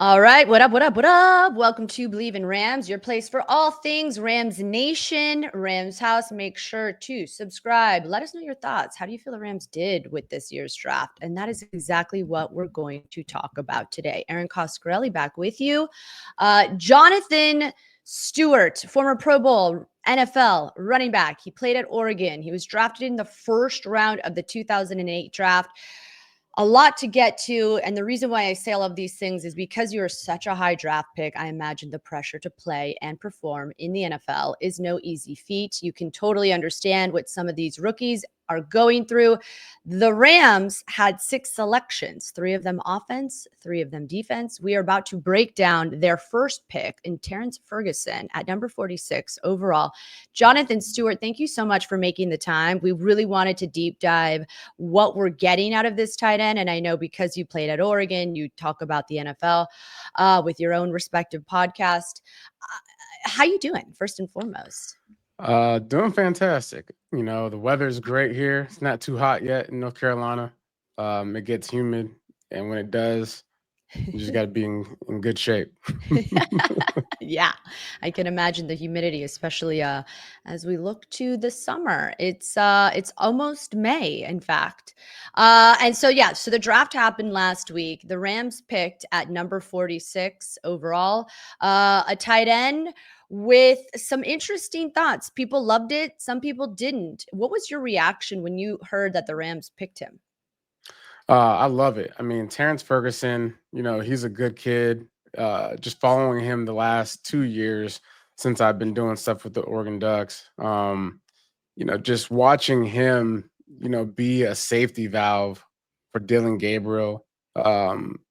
All right, what up, what up, what up? Welcome to Believe in Rams, your place for all things Rams Nation, Rams House. Make sure to subscribe. Let us know your thoughts. How do you feel the Rams did with this year's draft? And that is exactly what we're going to talk about today. Erin Coscarelli back with you. Jonathan Stewart, former Pro Bowl, NFL running back. He played at Oregon. He was drafted in the first round of the 2008 draft. A lot to get to. And the reason why I say all of these things is because you're such a high draft pick. I imagine the pressure to play and perform in the NFL is no easy feat. You can totally understand what some of these rookies are going through. The Rams had 6 selections, 3 of them offense, 3 of them defense. We are about to break down their first pick in Terrance Ferguson at number 46 overall. Jonathan Stewart, thank you so much for making the time. We really wanted to deep dive what we're getting out of this tight end. And I know because you played at Oregon, you talk about the NFL with your own respective podcast. How you doing, first and foremost? Doing fantastic. You know, the weather's great here. It's not too hot yet in North Carolina. It gets humid, and when it does, you just got to be in good shape. Yeah, I can imagine the humidity, especially as we look to the summer. It's almost May, in fact. And so yeah, so the draft happened last week. The Rams picked at number 46 overall, a tight end with some interesting thoughts. People loved it, some people didn't. What was your reaction when you heard that the Rams picked him? I love it. I mean, Terrence Ferguson, you know, he's a good kid. Just following him the last 2 years since I've been doing stuff with the Oregon Ducks. You know, just watching him, you know, be a safety valve for Dylan Gabriel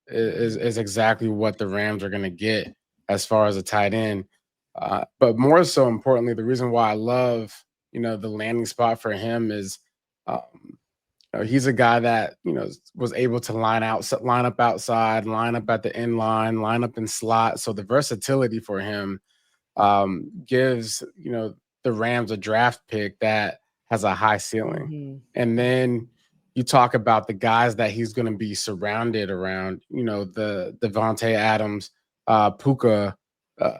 is exactly what the Rams are going to get as far as a tight end. But more so importantly, the reason why I love, you know, the landing spot for him is he's a guy that, you know, was able to line up outside, line up at the end line, line up in slot. So the versatility for him gives, you know, the Rams a draft pick that has a high ceiling. Mhm. And then you talk about the guys that he's going to be surrounded around, you know, the Devontae Adams, Puka, uh,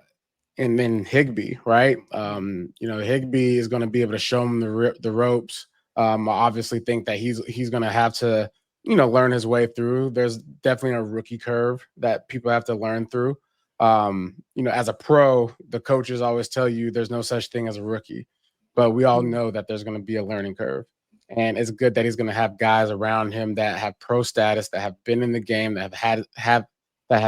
and then Higby, right? You know, Higby is going to be able to show him the ropes. I obviously think that he's going to have to, you know, learn his way through. There's definitely a rookie curve that people have to learn through. You know, as a pro, the coaches always tell you there's no such thing as a rookie, but we all know that there's going to be a learning curve. And it's good that he's going to have guys around him that have pro status, that have been in the game, that have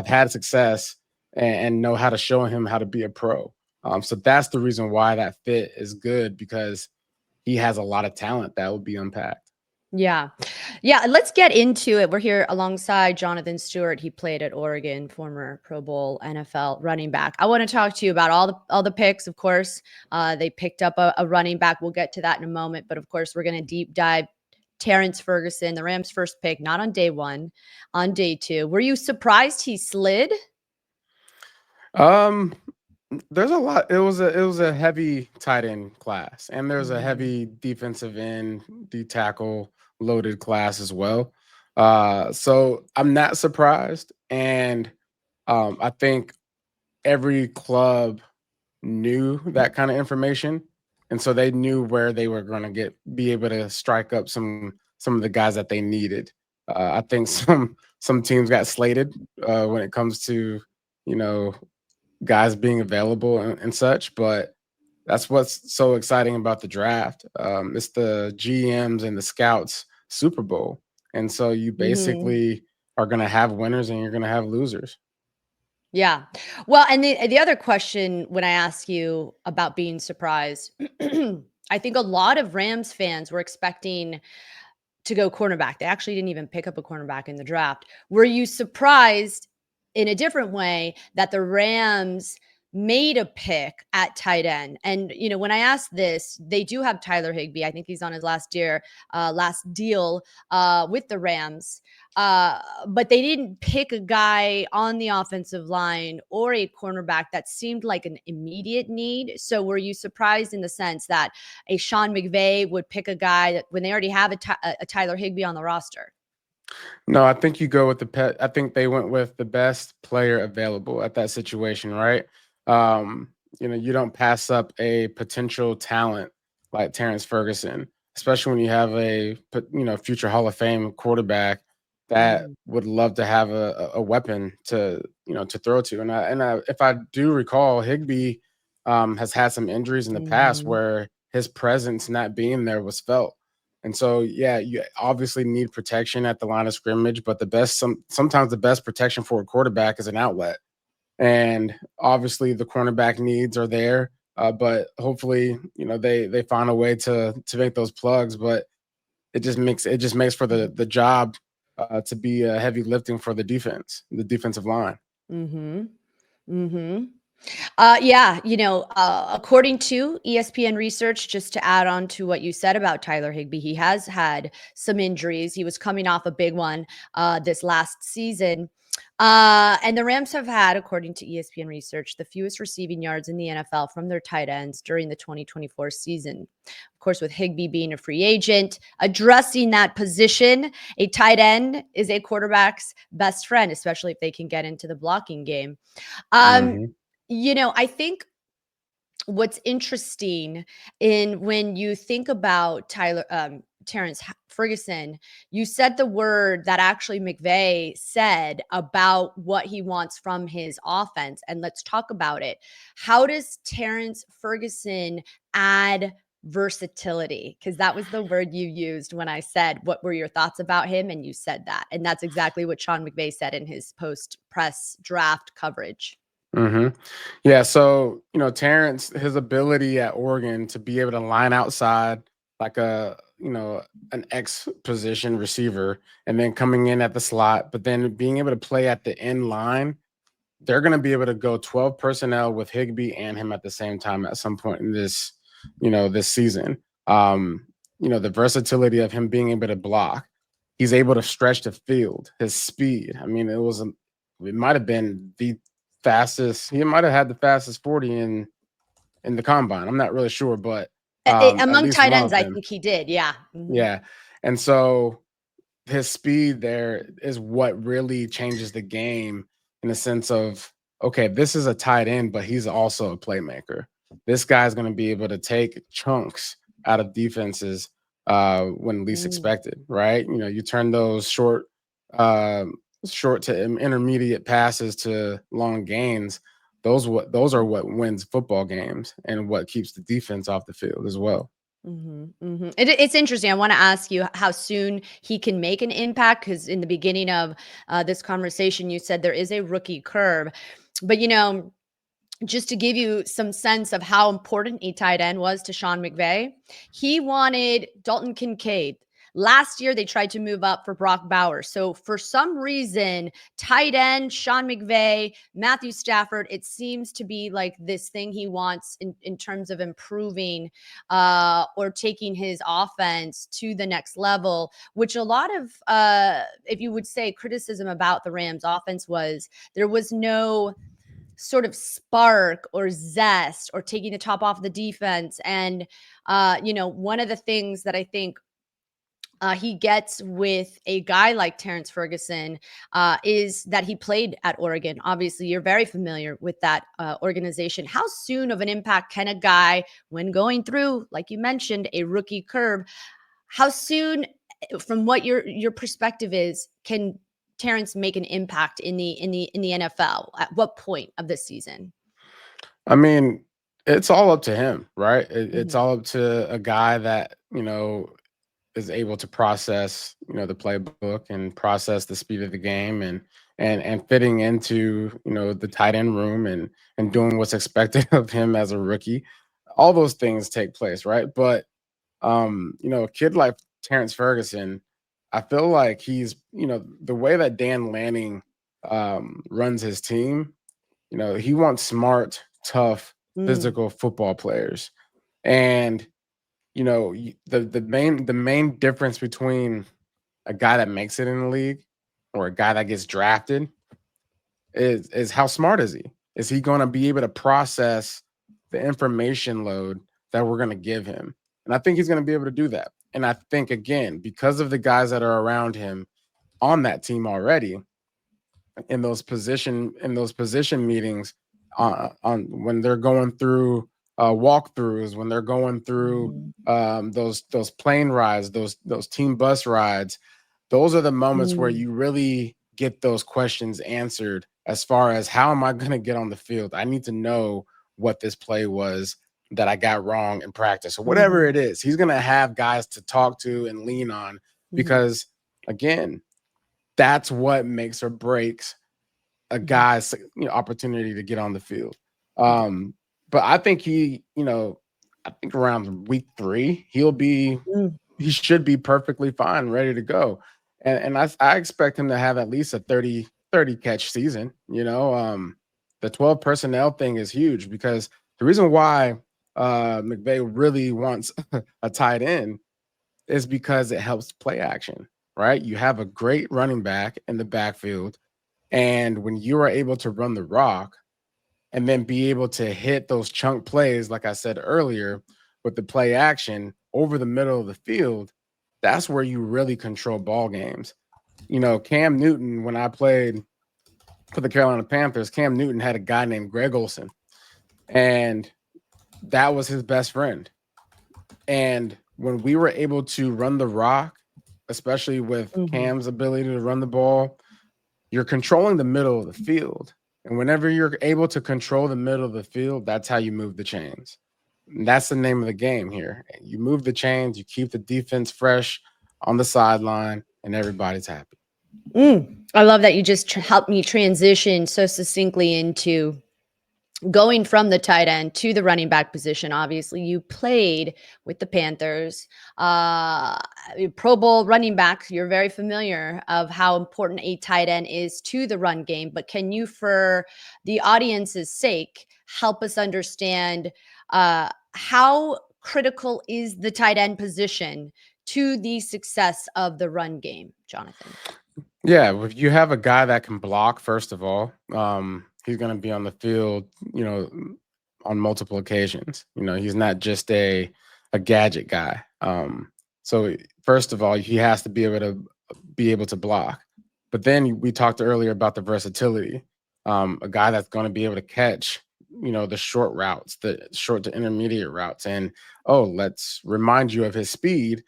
had success, and know how to show him how to be a pro. So that's the reason why that fit is good, because he has a lot of talent that will be unpacked. Yeah. Yeah, let's get into it. We're here alongside Jonathan Stewart. He played at Oregon, former Pro Bowl NFL running back. I want to talk to you about all the picks, of course. They picked up a running back. We'll get to that in a moment, but of course, we're going to deep dive Terrance Ferguson, the Rams' first pick, not on day 1, on day 2. Were you surprised he slid? Um, there's a lot. It was a heavy tight end class, and there's a Mhm. heavy defensive end, D tackle loaded class as well. So I'm not surprised, and I think every club knew that kind of information, and so they knew where they were going to be able to strike up some of the guys that they needed. I think some teams got slated when it comes to, you know, guys being available and such, but that's what's so exciting about the draft. It's the GMs and the scouts Super Bowl, and so you Mhm. basically are going to have winners and you're going to have losers. Yeah. Well, and the other question when I ask you about being surprised, I think a lot of Rams fans were expecting to go cornerback. They actually didn't even pick up a cornerback in the draft. Were you surprised in a different way that the Rams made a pick at tight end? And when I asked this, they do have Tyler Higbee. I think he's on his last deal with the Rams. But they didn't pick a guy on the offensive line or a cornerback that seemed like an immediate need. So were you surprised in the sense that a Sean McVay would pick a guy that when they already have a Tyler Higbee on the roster? No, I think you go with the pet. I think they went with the best player available at that situation, right? Um, you don't pass up a potential talent like Terrance Ferguson, especially when you have future Hall of Fame quarterback that Mhm. would love to have a weapon to throw to. If I do recall, Higbee has had some injuries in the past Mhm. where his presence not being there was felt. And so, yeah, you obviously need protection at the line of scrimmage, but sometimes the best protection for a quarterback is an outlet. And obviously, the cornerback needs are there, but hopefully, they find a way to make those plugs. But it just makes for the job to be heavy lifting for the defensive line. Mhm. Mhm. Yeah, according to ESPN research, just to add on to what you said about Tyler Higbee, he has had some injuries. He was coming off a big one this last season. And the Rams have had, according to ESPN research, the fewest receiving yards in the NFL from their tight ends during the 2024 season. Of course, with Higbee being a free agent, addressing that position, a tight end is a quarterback's best friend, especially if they can get into the blocking game. Um, Hmm. I think what's interesting in when you think about Terrance Ferguson, you said the word that actually McVay said about what he wants from his offense. And let's talk about it. How does Terrance Ferguson add versatility? Because that was the word you used when I said, what were your thoughts about him? And you said that. And that's exactly what Sean McVay said in his post press draft coverage. Hmm. Yeah, so Terrence, his ability at Oregon to be able to line outside like an X position receiver, and then coming in at the slot, but then being able to play at the end line, they're going to be able to go 12 personnel with Higbee and him at the same time at some point in this season. The versatility of him being able to block, he's able to stretch the field, his speed. I mean, it might have been the fastest. He might have had the fastest 40 in the combine. I'm not really sure, but at Among least tight one ends, of I them. think he did, yeah. Mhm. Yeah. And so his speed there is what really changes the game in the sense of, okay, this is a tight end, but he's also a playmaker. This guy's going to be able to take chunks out of defenses when least Mm, expected, right? You turn those uh, short to intermediate passes to long gains. Those are what wins football games and what keeps the defense off the field as well. mhm, mhm. It's interesting. I wanna ask you how soon he can make an impact. Because in the beginning of, this conversation, you said there is a rookie curve. But, just to give you some sense of how important a tight end was to Sean McVay, he wanted Dalton Kincaid. Last year, they tried to move up for Brock Bowers. So, for some reason, tight end, Sean McVay, Matthew Stafford, it seems to be like this thing he wants in terms of improving or taking his offense to the next level, which a lot of, if you would say, criticism about the Rams offense was there was no sort of spark or zest or taking the top off the defense. And, one of the things that I think he gets with a guy like Terrance Ferguson is that he played at Oregon. Obviously, you're very familiar with that organization. How soon of an impact can a guy, when going through, like you mentioned, a rookie curve, how soon, from what your perspective is, can Terrence make an impact in the NFL? At what point of the season? I mean, it's all up to him, right? It's Mhm. all up to a guy that, is able to process, the playbook and process the speed of the game and fitting into, the tight end room and doing what's expected of him as a rookie. All those things take place, right? But a kid like Terrence Ferguson, I feel like he's, the way that Dan Lanning runs his team, he wants smart, tough, Mm, physical football players. And the main difference between a guy that makes it in the league or a guy that gets drafted is how smart is he? Is he going to be able to process the information load that we're going to give him? And I think he's going to be able to do that. And I think again, because of the guys that are around him, on that team already in those position meetings on when they're going through walkthroughs, when they're going through those plane rides, those team bus rides. Those are the moments where you really get those questions answered as far as how am I going to get on the field? I need to know what this play was that I got wrong in practice or whatever it is. He's going to have guys to talk to and lean on because, again, that's what makes or breaks a guy's opportunity to get on the field. But I think I think around week 3, he should be perfectly fine, ready to go. And I expect him to have at least a 30 catch season. The 12 personnel thing is huge because the reason why McVay really wants a tight end is because it helps play action, right? You have a great running back in the backfield. And when you are able to run the rock and then be able to hit those chunk plays, like I said earlier, with the play action over the middle of the field, that's where you really control ball games. Cam Newton, when I played for the Carolina Panthers, Cam Newton had a guy named Greg Olsen, and that was his best friend. And when we were able to run the rock, especially with Cam's ability to run the ball, you're controlling the middle of the field. And whenever you're able to control the middle of the field, that's how you move the chains. And that's the name of the game here. You move the chains, you keep the defense fresh on the sideline, and everybody's happy. I love that you just helped me transition so succinctly into going from the tight end to the running back position. Obviously, you played with the Panthers, Pro Bowl running back. You're very familiar of how important a tight end is to the run game. But can you, for the audience's sake, help us understand how critical is the tight end position to the success of the run game, Jonathan? Yeah, if you have a guy that can block, first of all, he's going to be on the field, on multiple occasions. He's not just a gadget guy. So first of all, he has to be able to block. But then we talked earlier about the versatility. A guy that's going to be able to catch, the short routes, the short to intermediate routes. And let's remind you of his speed.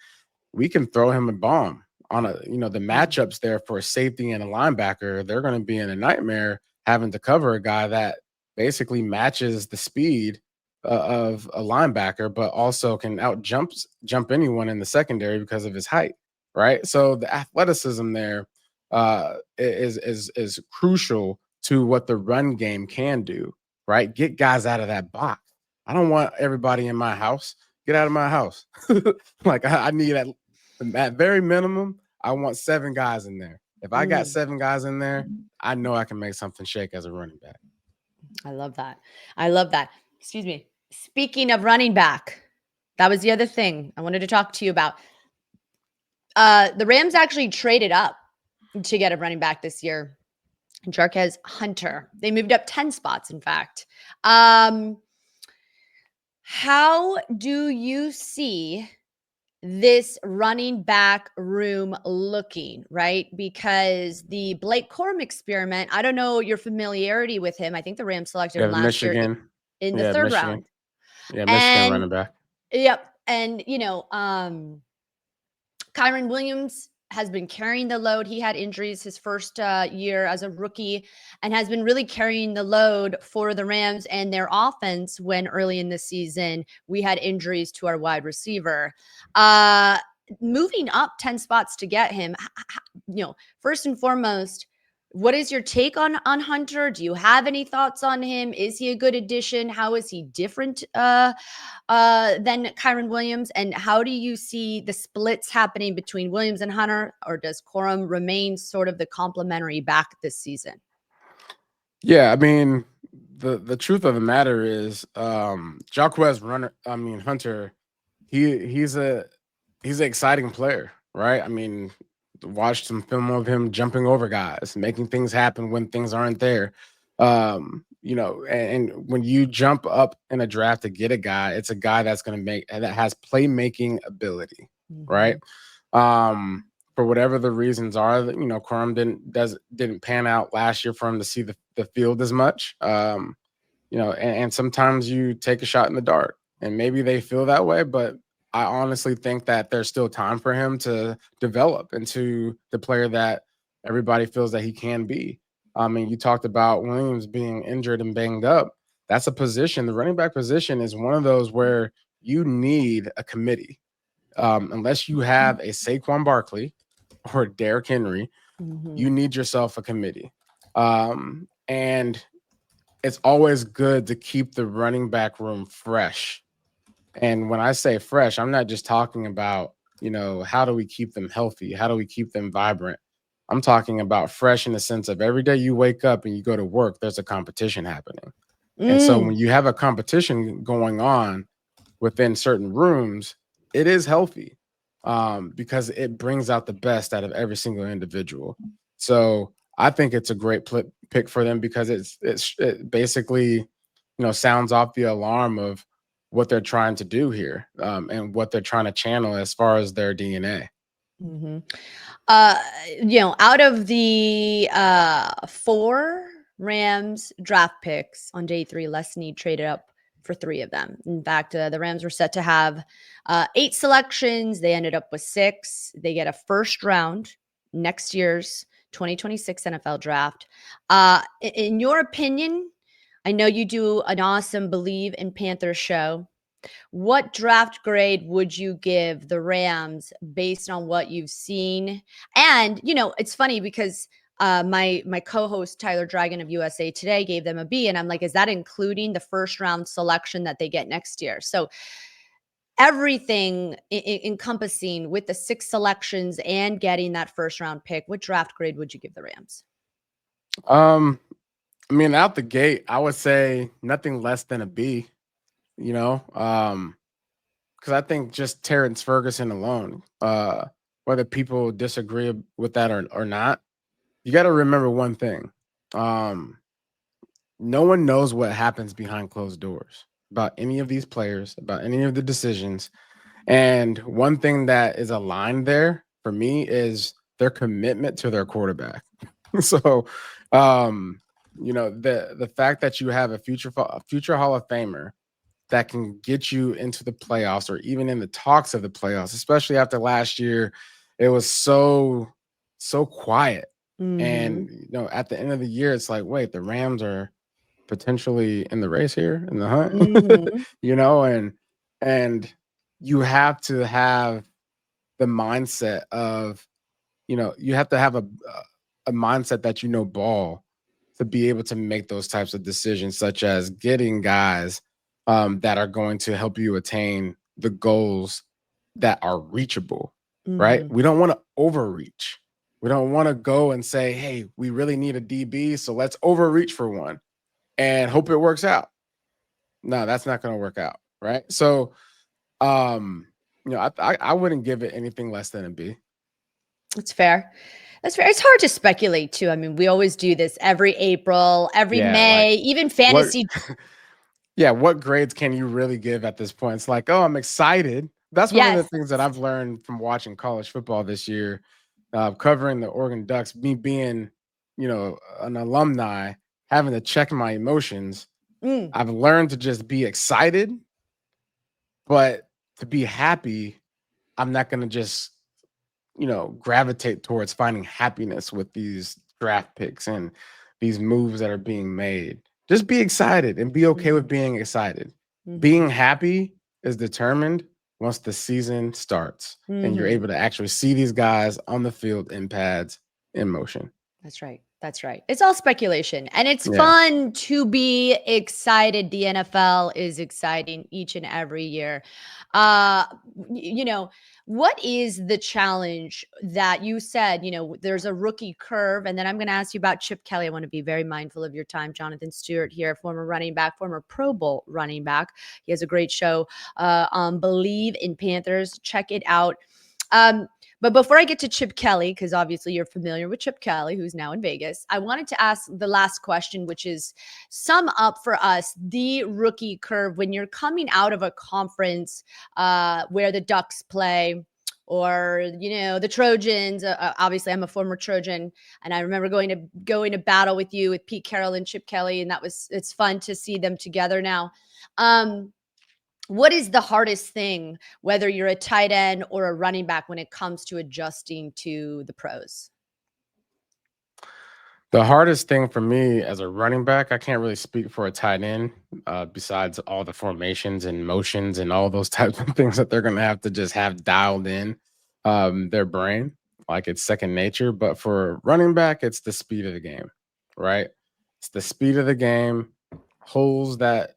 We can throw him a bomb on the matchups there for a safety and a linebacker. They're going to be in a nightmare having to cover a guy that basically matches the speed of a linebacker, but also can jump anyone in the secondary because of his height, right? So the athleticism there is crucial to what the run game can do, right? Get guys out of that box. I don't want everybody in my house. Get out of my house. Like I need at very minimum, I want 7 guys in there. If I got 7 guys in there, I know I can make something shake as a running back. I love that. Excuse me. Speaking of running back, that was the other thing I wanted to talk to you about. The Rams actually traded up to get a running back this year, Jarquez Hunter. They moved up 10 spots, in fact. How do you see this running back room looking, right? Because the Blake Corum experiment, I don't know your familiarity with him. I think the Rams selected him last year in the third round. Yeah, Michigan running back. Yep. And, Kyren Williams has been carrying the load. He had injuries his first year as a rookie and has been really carrying the load for the Rams and their offense when early in the season we had injuries to our wide receiver. Moving up 10 spots to get him, first and foremost, what is your take on Hunter? Do you have any thoughts on him? Is he a good addition? How is he different than Kyren Williams? And how do you see the splits happening between Williams and Hunter? Or does Corum remain sort of the complementary back this season? Yeah, I mean, the truth of the matter is Jarquez Hunter, he's an exciting player, right? I mean, watched some film of him jumping over guys, making things happen when things aren't there. And when you jump up in a draft to get a guy, it's a guy that's going to that has playmaking ability, right? for whatever the reasons are, that Corum didn't pan out last year for him to see the field as much. And sometimes you take a shot in the dark, and maybe they feel that way, but I honestly think that there's still time for him to develop into the player that everybody feels that he can be. I mean, you talked about Williams being injured and banged up. That's a position. The running back position is one of those where you need a committee. Unless you have a Saquon Barkley or Derrick Henry, you need yourself a committee. And it's always good to keep the running back room fresh. And when I say fresh, I'm not just talking about, how do we keep them healthy? How do we keep them vibrant? I'm talking about fresh in the sense of every day you wake up and you go to work, there's a competition happening. And so when you have a competition going on within certain rooms, it is healthy because it brings out the best out of every single individual. So I think it's a great pick for them because it basically, sounds off the alarm of what they're trying to do here and what they're trying to channel as far as their DNA. Out of the 4 Rams draft picks on day 3, Les Snead traded up for 3 of them. In fact, the Rams were set to have 8 selections. They ended up with 6. They get a first round next year's 2026 NFL draft. In your opinion, I know you do an awesome Believe in Panthers show. What draft grade would you give the Rams based on what you've seen? And, it's funny because my co-host Tyler Dragon of USA Today gave them a B, and I'm like, is that including the first round selection that they get next year? So everything encompassing with the 6 selections and getting that first round pick, what draft grade would you give the Rams? I mean, out the gate, I would say nothing less than a B. Because I think just Terrance Ferguson alone, whether people disagree with that or not, you got to remember one thing. No one knows what happens behind closed doors about any of these players, about any of the decisions. And one thing that is aligned there for me is their commitment to their quarterback. So, the fact that you have a future Hall of Famer that can get you into the playoffs or even in the talks of the playoffs, especially after last year, it was so quiet. And at the end of the year, it's like, wait, the Rams are potentially in the race here in the hunt, and you have to have the mindset of, you have to have a mindset that ball to be able to make those types of decisions, such as getting guys that are going to help you attain the goals that are reachable, right? We don't want to overreach. We don't want to go and say, hey, we really need a DB, so let's overreach for one and hope it works out. No, that's not going to work out, right? So, I wouldn't give it anything less than a B. That's fair. That's fair. It's hard to speculate too. I mean, we always do this every April, every May, even fantasy. What grades can you really give at this point? It's like, oh, I'm excited. That's one of the things that I've learned from watching college football this year, covering the Oregon Ducks, me being, an alumni, having to check my emotions. I've learned to just be excited, but to be happy, I'm not going to just, gravitate towards finding happiness with these draft picks and these moves that are being made. Just be excited and be okay with being excited. Being happy is determined once the season starts and you're able to actually see these guys on the field in pads in motion. That's right. That's right. It's all speculation, and it's fun to be excited. The NFL is exciting each and every year. What is the challenge that you said, there's a rookie curve, and then I'm going to ask you about Chip Kelly. I want to be very mindful of your time. Jonathan Stewart here, former running back, former Pro Bowl running back. He has a great show on Believe in Panthers. Check it out. But before I get to Chip Kelly, because obviously you're familiar with Chip Kelly, who's now in Vegas, I wanted to ask the last question, which is sum up for us the rookie curve when you're coming out of a conference where the Ducks play or the Trojans. Obviously, I'm a former Trojan, and I remember going to battle with you with Pete Carroll and Chip Kelly, and it's fun to see them together now. What is the hardest thing, whether you're a tight end or a running back, when it comes to adjusting to the pros? The hardest thing for me as a running back, I can't really speak for a tight end, besides all the formations and motions and all those types of things that they're going to have to just have dialed in their brain, like it's second nature. But for running back, it's the speed of the game, right? It's the speed of the game, holes that,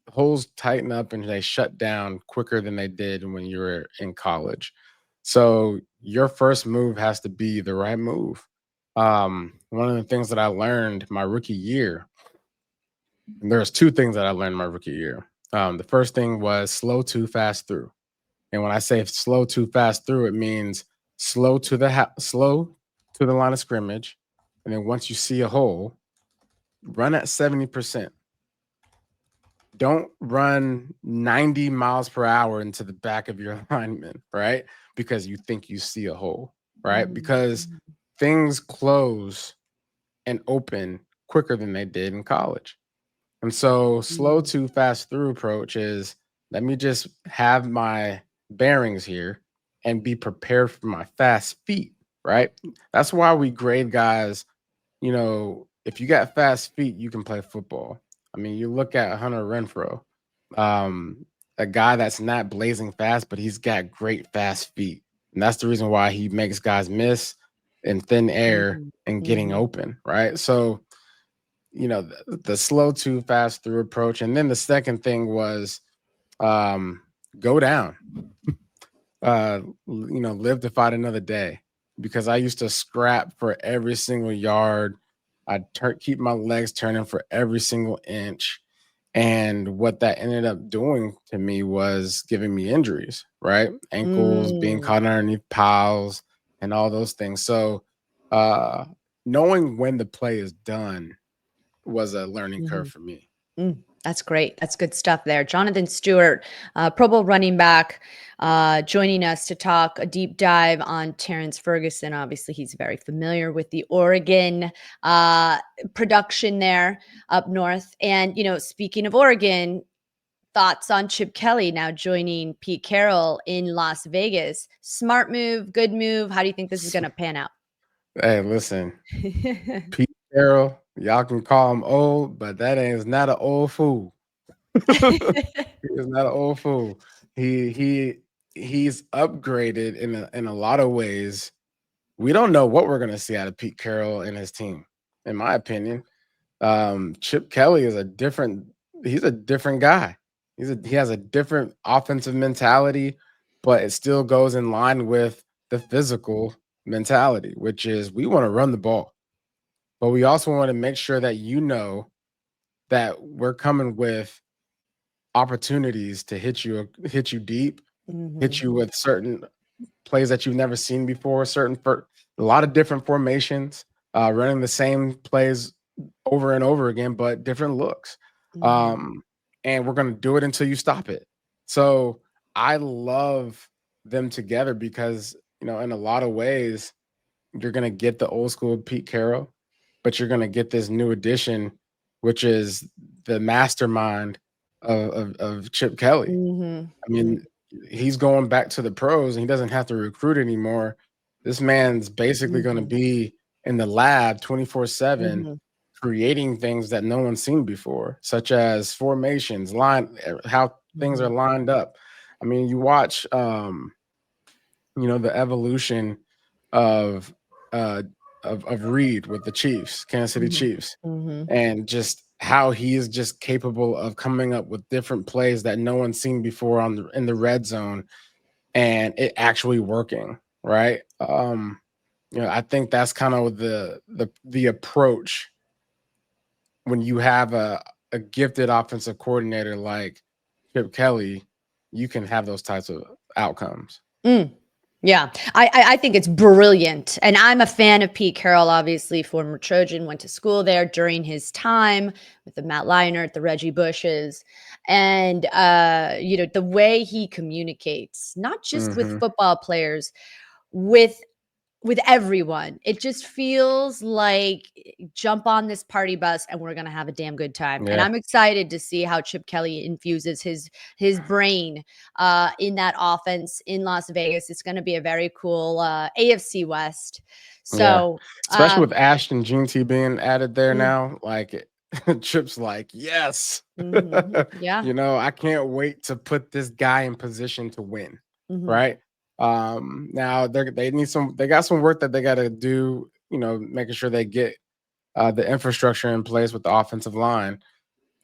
holes tighten up and they shut down quicker than they did when you were in college. So your first move has to be the right move. One of the things that I learned my rookie year, and there's two things that I learned my rookie year. The first thing was slow to fast through. And when I say slow to fast through, it means slow to the line of scrimmage. And then once you see a hole, run at 70%. Don't run 90 miles per hour into the back of your lineman, right? Because you think you see a hole, right? Because Mhm. things close and open quicker than they did in college. And so, slow Mhm. to fast through approach is, let me just have my bearings here and be prepared for my fast feet, right? That's why we grade guys. If you got fast feet, you can play football. I mean, you look at Hunter Renfro, um, a guy that's not blazing fast, but he's got great fast feet. And that's the reason why he makes guys miss in thin air Mhm. and getting Mhm. open, right? So, the slow to fast through approach. And then the second thing was um, go down, live to fight another day, because I used to scrap for every single yard. I'd keep my legs turning for every single inch. And what that ended up doing to me was giving me injuries, right? Ankles, being Mm. caught underneath piles, and all those things. So, uh, knowing when the play is done was a learning curve Mhm. for me. That's great. That's good stuff there. Jonathan Stewart, Pro Bowl running back, joining us to talk a deep dive on Terrance Ferguson. Obviously, he's very familiar with the Oregon production there up north. And, speaking of Oregon, thoughts on Chip Kelly now joining Pete Carroll in Las Vegas. Smart move, good move. How do you think this is going to pan out? Hey, listen, Pete Carroll, y'all can call him old, but that is not an old fool. He is not an old fool. He's upgraded in a lot of ways. We don't know what we're gonna see out of Pete Carroll and his team, in my opinion. Chip Kelly is he's a different guy. He has a different offensive mentality, but it still goes in line with the physical mentality, which is we want to run the ball, but we also want to make sure that that we're coming with opportunities to hit you deep, hit Mhm. you with certain plays that you've never seen before, for a lot of different formations, running the same plays over and over again, but different looks. Mhm. Um, and we're going to do it until you stop it. So I love them together because, in a lot of ways, you're going to get the old school Pete Carroll, but you're going to get this new addition, which is the mastermind of Chip Kelly. Mhm. I mean, he's going back to the pros and he doesn't have to recruit anymore. This man's basically going to Mhm. be in the lab 24/7, Mhm. creating things that no one's seen before, such as formations, how things are Mhm. lined up. I mean, you watch the evolution of uh of Reed with the Chiefs, Kansas City Mhm. Chiefs, Mhm. and just how he is just capable of coming up with different plays that no one's seen before in the red zone, and it actually working, right? I think that's kind of the approach when you have a gifted offensive coordinator like Chip Kelly. You can have those types of outcomes. Mm. Yeah, I think it's brilliant, and I'm a fan of Pete Carroll, obviously, former Trojan, went to school there during his time with the Matt Leinart, the Reggie Bushes, and, the way he communicates, not just with Hmm. football players, with everyone. It just feels like jump on this party bus and we're gonna have a damn good time. And Yeah, I'm excited to see how Chip Kelly infuses his brain in that offense in Las Vegas. It's gonna be a very cool AFC West. yeah. So Especially with Ashton Jeanty being added there mm, now, like Chip's like, yes, yeah. I can't wait to put this guy in position to win, Hmm. right? Now they got some work that they got to do, making sure they get the infrastructure in place with the offensive line.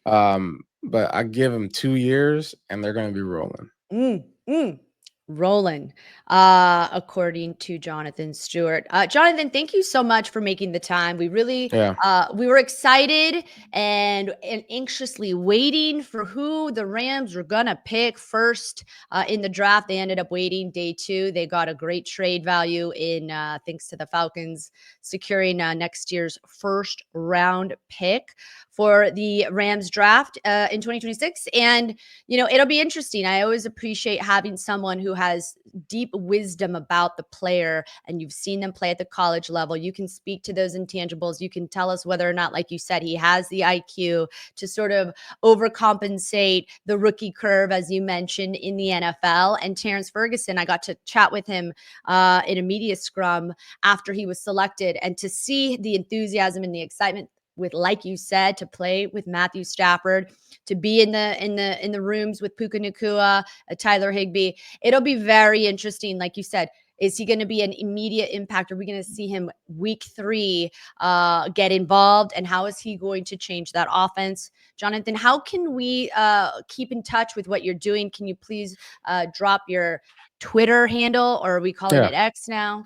But I give them 2 years and they're going to be rolling. Mm, mm. Rolling, according to Jonathan Stewart. Jonathan, thank you so much for making the time. Yeah, We were excited and anxiously waiting for who the Rams were gonna pick first in the draft. They ended up waiting day two. They got a great trade value in thanks to the Falcons securing next year's first round pick for the Rams draft in 2026. And it'll be interesting. I always appreciate having someone who has deep wisdom about the player and you've seen them play at the college level. You can speak to those intangibles. You can tell us whether or not, like you said, he has the IQ to sort of overcompensate the rookie curve, as you mentioned, in the NFL. And Terrance Ferguson, I got to chat with him in a media scrum after he was selected, and to see the enthusiasm and the excitement with, like you said, to play with Matthew Stafford, to be in the rooms with Puka Nakua, Tyler Higbee. It'll be very interesting. Like you said, is he going to be an immediate impact? Are we going to see him week 3 get involved? And how is he going to change that offense? Jonathan, how can we keep in touch with what you're doing? Can you please drop your Twitter handle, or are we calling yeah. it X now?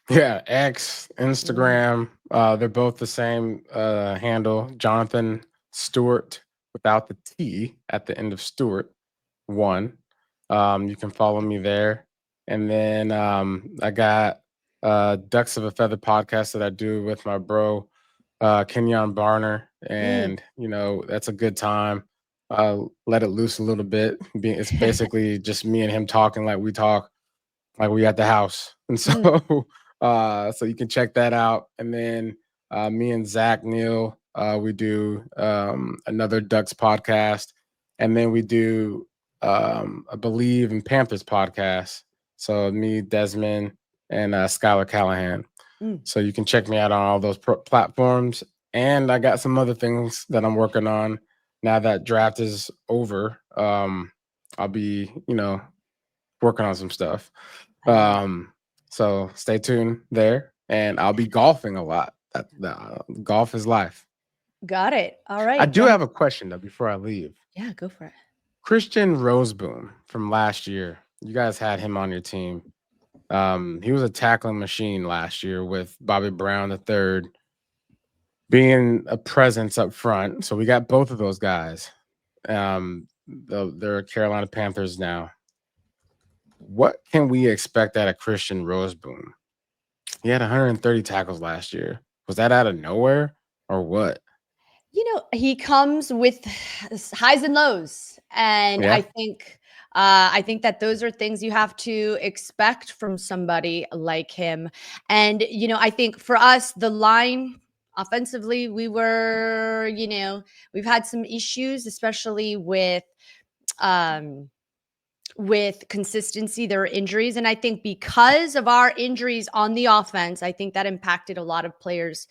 Yeah, X, Mm, Instagram, they're both the same handle. Jonathan Stewart without the T at the end of Stewart, one. You can follow me there. And then I got Ducks of a Feather podcast that I do with my bro, Kenyon Barner. mm. And, that's a good time. Let it loose a little bit. It's basically just me and him talking like we talk like we at the house. And so Mm. so you can check that out. And then me and Zach Neal, we do another Ducks podcast. And then we do I believe in Panthers podcast. So me, Desmond, and Skylar Callahan. Mm. So you can check me out on all those platforms. And I got some other things that I'm working on now that draft is over. I'll be, working on some stuff. I love it. So stay tuned there, and I'll be golfing a lot. Golf is life. Got it. All I right, do John. have a question though before I leave. Yeah, go for it. Christian Roseboom from last year. You guys had him on your team. He was a tackling machine last year with Bobby Brown the third being a presence up front. So we got both of those guys. They're Carolina Panthers now. What can we expect out of Christian Roseboom? He had 130 tackles last year. Was that out of nowhere or what? He comes with highs and lows, and Yeah. I think that those are things you have to expect from somebody like him. And I think for us, the line offensively, we've had some issues, especially um with consistency. There are injuries, and I think because of our injuries on the offense, I think that impacted a lot of players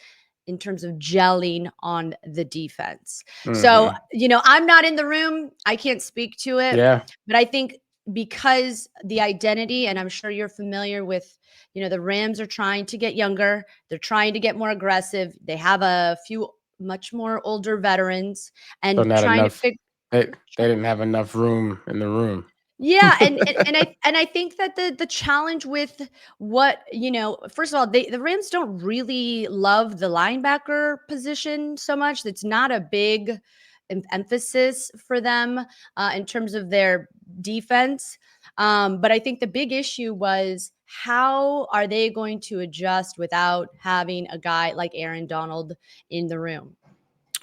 in terms of gelling on the defense. So, Hmm. I'm not in the room, I can't speak to it, Yeah. but I think because the identity, and I'm sure you're familiar with, the Rams are trying to get younger, they're trying to get more aggressive, they have a few much more older veterans, So and not trying to enough. figure. They didn't have enough room in the room. Yeah, and I think that the challenge with what, first of all, the Rams don't really love the linebacker position so much. It's not a big emphasis for them in terms of their defense. But I think the big issue was how are they going to adjust without having a guy like Aaron Donald in the room?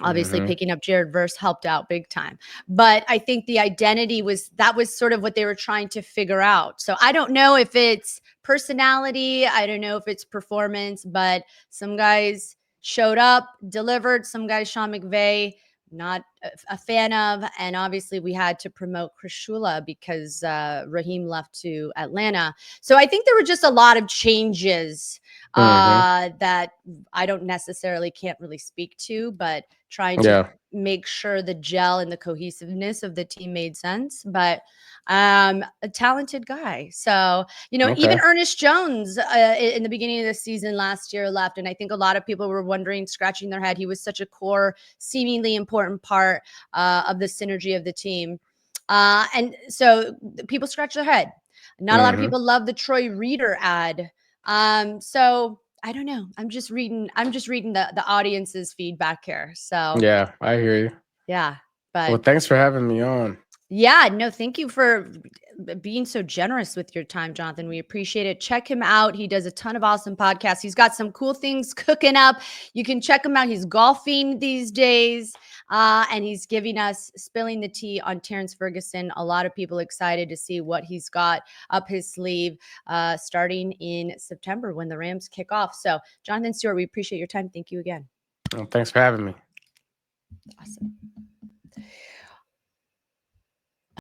Obviously, Mm-hmm. picking up Jared Verse helped out big time. But I think the identity was sort of what they were trying to figure out. So I don't know if it's personality, I don't know if it's performance, but some guys showed up, delivered. Some guys, Sean McVay, not a fan of. And obviously, we had to promote Chris Shula because Raheem left to Atlanta. So I think there were just a lot of changes Mm-hmm. that I don't necessarily can't really speak to, but trying to Yeah. make sure the gel and the cohesiveness of the team made sense. But a talented guy. So, even Okay. Ernest Jones in the beginning of the season last year left. And I think a lot of people were wondering, scratching their head. He was such a core, seemingly important part of the synergy of the team. And so people scratch their head. Not a lot of Mm-hmm. people love the Troy Reader ad. So I don't know. I'm just reading the audience's feedback here. So Yeah, I hear you. yeah, Well, but thanks for having me on. yeah, no, thank you for being so generous with your time, Jonathan. We appreciate it. Check him out. He does a ton of awesome podcasts. He's got some cool things cooking up. You can check him out. He's golfing these days, and he's giving us spilling the tea on Terrance Ferguson. A lot of people excited to see what he's got up his sleeve starting in September when the Rams kick off. So, Jonathan Stewart, we appreciate your time. Thank you again. Well, thanks for having me. Awesome.